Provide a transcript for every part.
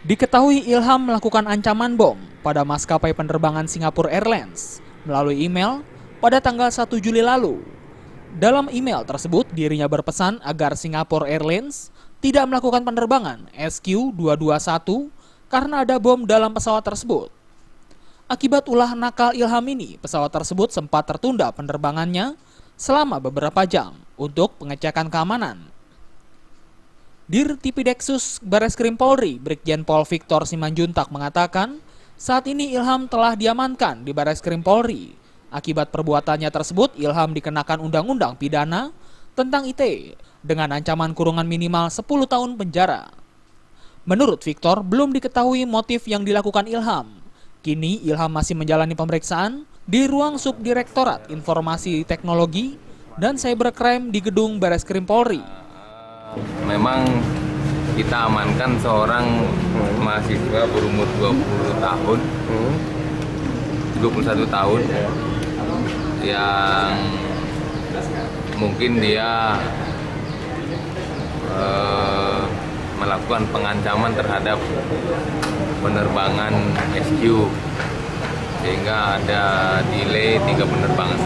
Diketahui Ilham melakukan ancaman bom pada maskapai penerbangan Singapore Airlines melalui email pada tanggal 1 Juli lalu. Dalam email tersebut, dirinya berpesan agar Singapore Airlines tidak melakukan penerbangan SQ221 karena ada bom dalam pesawat tersebut. Akibat ulah nakal Ilham ini, pesawat tersebut sempat tertunda penerbangannya selama beberapa jam untuk pengecekan keamanan. Dir Tipideksus Bareskrim Polri, Brigjen Pol Victor Simanjuntak mengatakan, saat ini Ilham telah diamankan di Bareskrim Polri. Akibat perbuatannya tersebut, Ilham dikenakan undang-undang pidana tentang ITE dengan ancaman kurungan minimal 10 tahun penjara. Menurut Victor, belum diketahui motif yang dilakukan Ilham. Kini Ilham masih menjalani pemeriksaan di ruang Subdirektorat Informasi Teknologi dan Cybercrime di gedung Bareskrim Polri. Memang kita amankan seorang mahasiswa berumur 21 tahun yang mungkin dia melakukan pengancaman terhadap penerbangan SQ sehingga ada delay 3 penerbangan.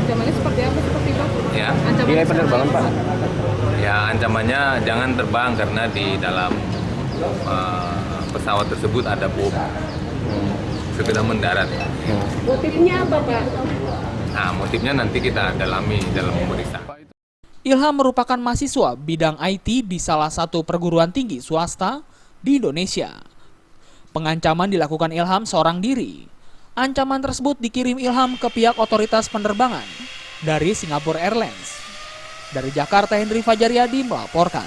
Ancamannya seperti apa Pak? Ya. Delay penerbangan Pak? Ya, ancamannya jangan terbang karena di dalam pesawat tersebut ada bom. Segera mendarat. Motifnya apa Pak? Nah, motifnya nanti kita dalami dalam pemeriksaan. Ilham merupakan mahasiswa bidang IT di salah satu perguruan tinggi swasta di Indonesia. Pengancaman dilakukan Ilham seorang diri. Ancaman tersebut dikirim Ilham ke pihak otoritas penerbangan dari Singapore Airlines. Dari Jakarta, Hendri Fajaryadi melaporkan.